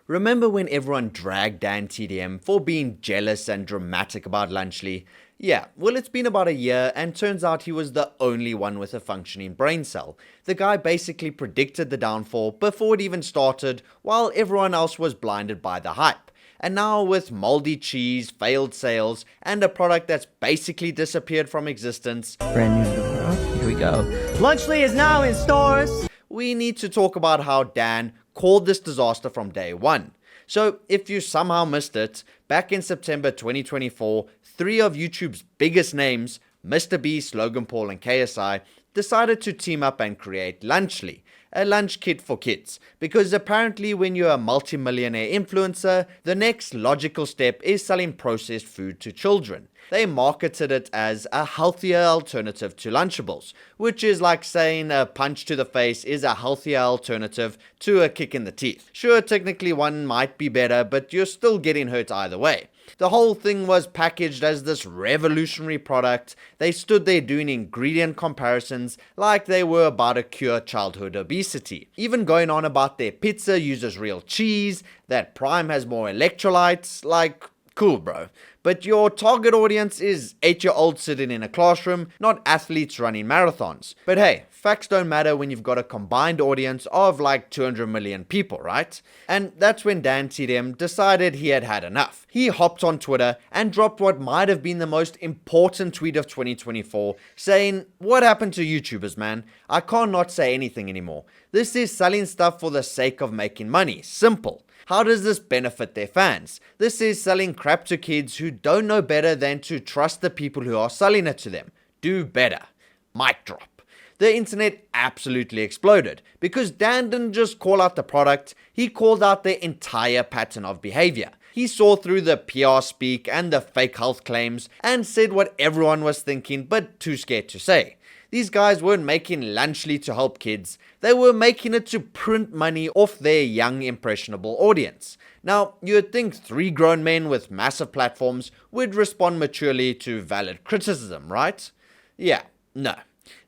Remember when everyone dragged DanTDM for being jealous and dramatic about Lunchly? Yeah, well, it's been about a year and turns out he was the only one with a functioning brain cell. The guy basically predicted the downfall before it even started, while everyone else was blinded by the hype. And now with moldy cheese, failed sales, and a product that's basically disappeared from existence, brand new to the world. Here we go. Lunchly is now in stores. We need to talk about how Dan called this disaster from day one. So if you somehow missed it, back in September 2024, three of YouTube's biggest names, MrBeast, Logan Paul and KSI, decided to team up and create Lunchly, a lunch kit for kids, because apparently when you're a multi-millionaire influencer, the next logical step is selling processed food to children. They marketed it as a healthier alternative to Lunchables, which is like saying a punch to the face is a healthier alternative to a kick in the teeth. Sure, technically one might be better, but you're still getting hurt either way. The whole thing was packaged as this revolutionary product. They stood there doing ingredient comparisons like they were about to cure childhood obesity. Even going on about their pizza uses real cheese, that Prime has more electrolytes, like, cool bro. But your target audience is 8-year-olds sitting in a classroom, not athletes running marathons. But hey, facts don't matter when you've got a combined audience of like 200 million people, right? And that's when DanTDM decided he had had enough. He hopped on Twitter and dropped what might have been the most important tweet of 2024, saying, "What happened to YouTubers, man? I can't not say anything anymore. This is selling stuff for the sake of making money. Simple. How does this benefit their fans? This is selling crap to kids who don't know better than to trust the people who are selling it to them. Do better." Mic drop. The internet absolutely exploded because Dan didn't just call out the product, he called out their entire pattern of behavior. He saw through the PR speak and the fake health claims and said what everyone was thinking but too scared to say. These guys weren't making Lunchly to help kids, they were making it to print money off their young impressionable audience. Now, you'd think three grown men with massive platforms would respond maturely to valid criticism, right? Yeah, no.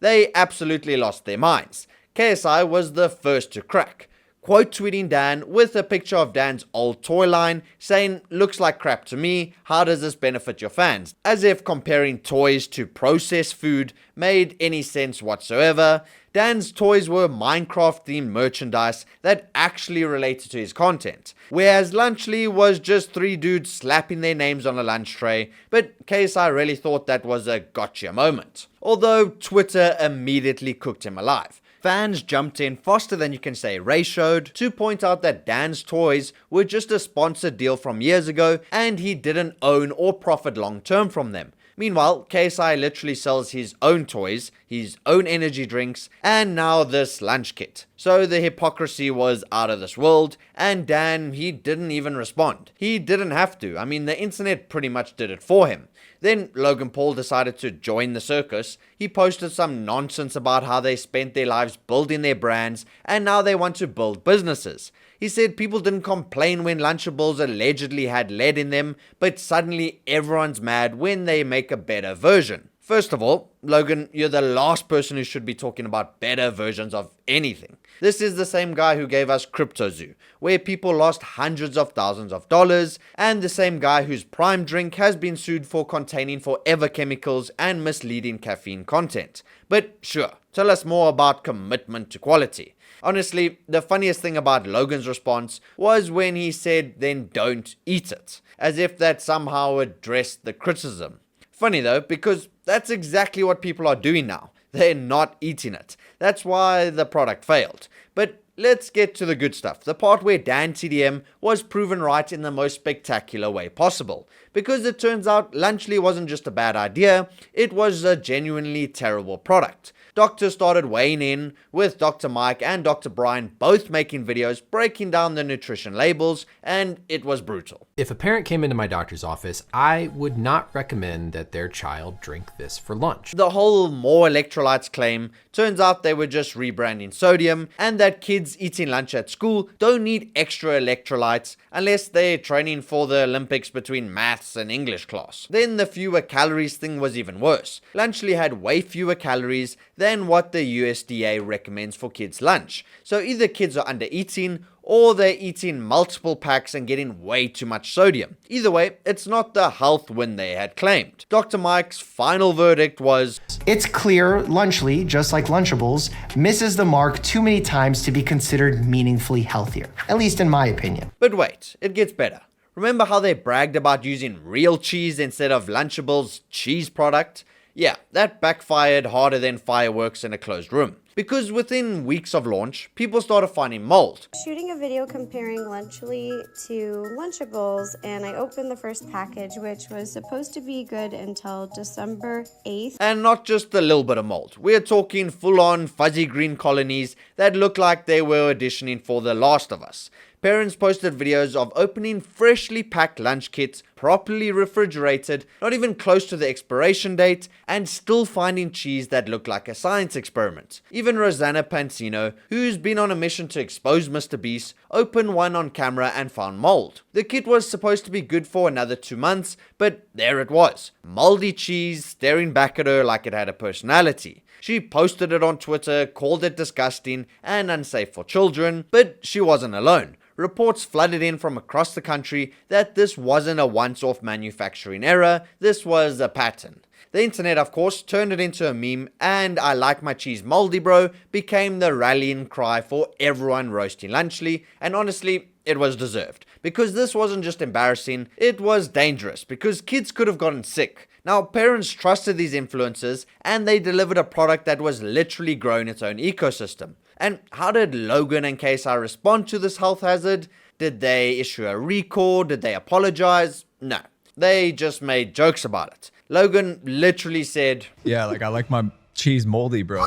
They absolutely lost their minds. KSI was the first to crack, quote tweeting Dan with a picture of Dan's old toy line saying, "Looks like crap to me, how does this benefit your fans?" As if comparing toys to processed food made any sense whatsoever. Dan's toys were Minecraft themed merchandise that actually related to his content, whereas Lunchly was just three dudes slapping their names on a lunch tray, but KSI really thought that was a gotcha moment. Although Twitter immediately cooked him alive. Fans jumped in faster than you can say ratioed to point out that Dan's toys were just a sponsored deal from years ago and he didn't own or profit long term from them. Meanwhile, KSI literally sells his own toys, his own energy drinks, and now this lunch kit. So the hypocrisy was out of this world, and Dan, he didn't even respond. He didn't have to. I mean, the internet pretty much did it for him. Then Logan Paul decided to join the circus. He posted some nonsense about how they spent their lives building their brands, and now they want to build businesses. He said people didn't complain when Lunchables allegedly had lead in them, but suddenly everyone's mad when they make a better version. First of all, Logan, you're the last person who should be talking about better versions of anything. This is the same guy who gave us CryptoZoo, where people lost hundreds of thousands of dollars, and the same guy whose Prime drink has been sued for containing forever chemicals and misleading caffeine content. But sure, tell us more about commitment to quality. Honestly, the funniest thing about Logan's response was when he said, "Then don't eat it," as if that somehow addressed the criticism. Funny though, because that's exactly what people are doing now. They're not eating it. That's why the product failed. But let's get to the good stuff, the part where DanTDM was proven right in the most spectacular way possible. Because it turns out Lunchly wasn't just a bad idea, it was a genuinely terrible product. Doctors started weighing in, with Dr. Mike and Dr. Brian both making videos breaking down the nutrition labels, and it was brutal. If a parent came into my doctor's office, I would not recommend that their child drink this for lunch. The whole more electrolytes claim turns out they were just rebranding sodium, and that kids eating lunch at school don't need extra electrolytes unless they're training for the Olympics between maths and English class. Then the fewer calories thing was even worse. Lunchly had way fewer calories than what the USDA recommends for kids' lunch. So either kids are under eating or they're eating multiple packs and getting way too much sodium. Either way, it's not the health win they had claimed. Dr. Mike's final verdict was, "It's clear Lunchly, just like Lunchables, misses the mark too many times to be considered meaningfully healthier, at least in my opinion." But wait, it gets better. Remember how they bragged about using real cheese instead of Lunchables' cheese product? Yeah, that backfired harder than fireworks in a closed room. Because within weeks of launch, people started finding mold. Shooting a video comparing Lunchly to Lunchables, and I opened the first package, which was supposed to be good until December 8th. And not just a little bit of mold. We're talking full-on fuzzy green colonies that look like they were auditioning for The Last of Us. Parents posted videos of opening freshly packed lunch kits, properly refrigerated, not even close to the expiration date, and still finding cheese that looked like a science experiment. Even Rosanna Pansino, who's been on a mission to expose MrBeast, opened one on camera and found mold. The kit was supposed to be good for another 2 months, but there it was. Moldy cheese staring back at her like it had a personality. She posted it on Twitter, called it disgusting and unsafe for children, but she wasn't alone. Reports flooded in from across the country that this wasn't a once-off manufacturing error, this was a pattern. The internet, of course, turned it into a meme, and "I like my cheese moldy, bro" became the rallying cry for everyone roasting Lunchly, and honestly, it was deserved. Because this wasn't just embarrassing, it was dangerous, because kids could have gotten sick. Now, parents trusted these influencers, and they delivered a product that was literally growing its own ecosystem. And how did Logan and KSI respond to this health hazard? Did they issue a recall? Did they apologize? No. They just made jokes about it. Logan literally said, "Yeah, like I like my cheese moldy, bro."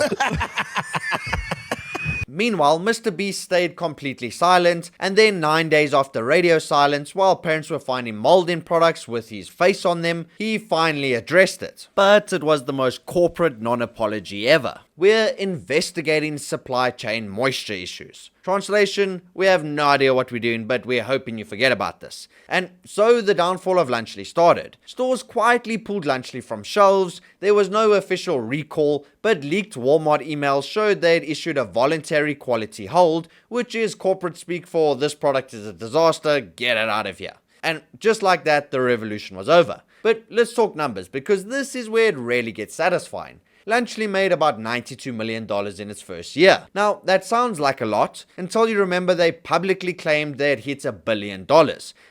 Meanwhile, MrBeast stayed completely silent, and then 9 days after radio silence, while parents were finding mold in products with his face on them, he finally addressed it. But it was the most corporate non-apology ever. "We're investigating supply chain moisture issues." Translation, we have no idea what we're doing, but we're hoping you forget about this. And so the downfall of Lunchly started. Stores quietly pulled Lunchly from shelves. There was no official recall, but leaked Walmart emails showed they'd issued a voluntary quality hold, which is corporate speak for "this product is a disaster, get it out of here." And just like that, the revolution was over. But let's talk numbers, because this is where it really gets satisfying. Lunchly made about $92 million in its first year. Now, that sounds like a lot, until you remember they publicly claimed they'd hit $1 billion.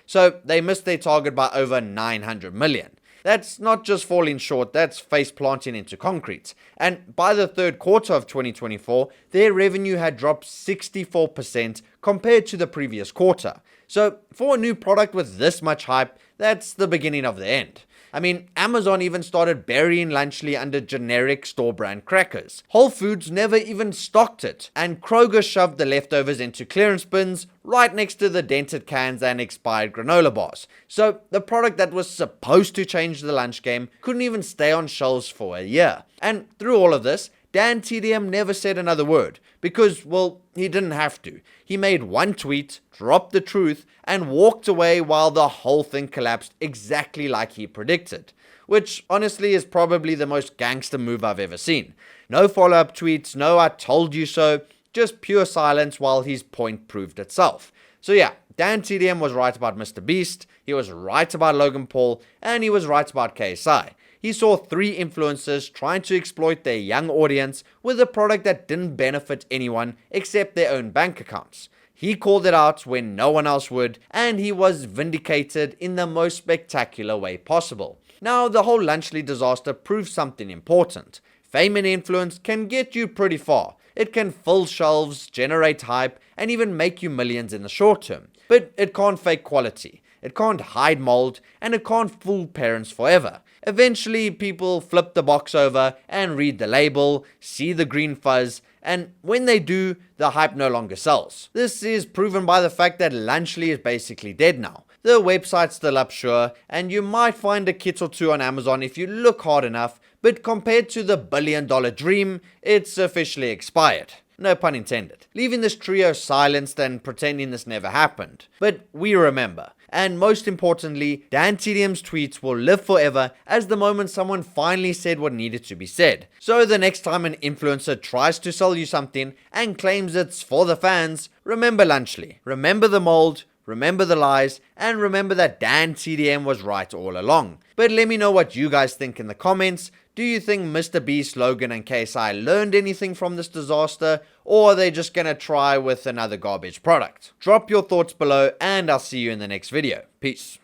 So they missed their target by over $900 million. That's not just falling short, that's face planting into concrete. And by the third quarter of 2024, their revenue had dropped 64% compared to the previous quarter. So for a new product with this much hype, that's the beginning of the end. I mean, Amazon even started burying Lunchly under generic store brand crackers. Whole Foods never even stocked it, and Kroger shoved the leftovers into clearance bins right next to the dented cans and expired granola bars. So the product that was supposed to change the lunch game couldn't even stay on shelves for a year. And through all of this, DanTDM never said another word, because, well, he didn't have to. He made one tweet, dropped the truth, and walked away while the whole thing collapsed exactly like he predicted. Which, honestly, is probably the most gangster move I've ever seen. No follow-up tweets, no "I told you so", just pure silence while his point proved itself. So yeah, DanTDM was right about MrBeast, he was right about Logan Paul, and he was right about KSI. He saw 3 influencers trying to exploit their young audience with a product that didn't benefit anyone except their own bank accounts. He called it out when no one else would, and he was vindicated in the most spectacular way possible. Now, the whole Lunchly disaster proves something important. Fame and influence can get you pretty far. It can fill shelves, generate hype, and even make you millions in the short term. But it can't fake quality. It can't hide mold, and it can't fool parents forever. Eventually, people flip the box over and read the label, see the green fuzz, and when they do, the hype no longer sells. This is proven by the fact that Lunchly is basically dead now. The website's still up, sure, and you might find a kit or two on Amazon if you look hard enough, but compared to the billion-dollar dream, it's officially expired. No pun intended. Leaving this trio silenced and pretending this never happened. But we remember. And most importantly, DanTDM's tweets will live forever as the moment someone finally said what needed to be said. So the next time an influencer tries to sell you something and claims it's for the fans, remember Lunchly, remember the mold, remember the lies, and remember that DanTDM was right all along. But let me know what you guys think in the comments. Do you think MrBeast, Logan, and KSI learned anything from this disaster, or are they just gonna try with another garbage product? Drop your thoughts below, and I'll see you in the next video. Peace.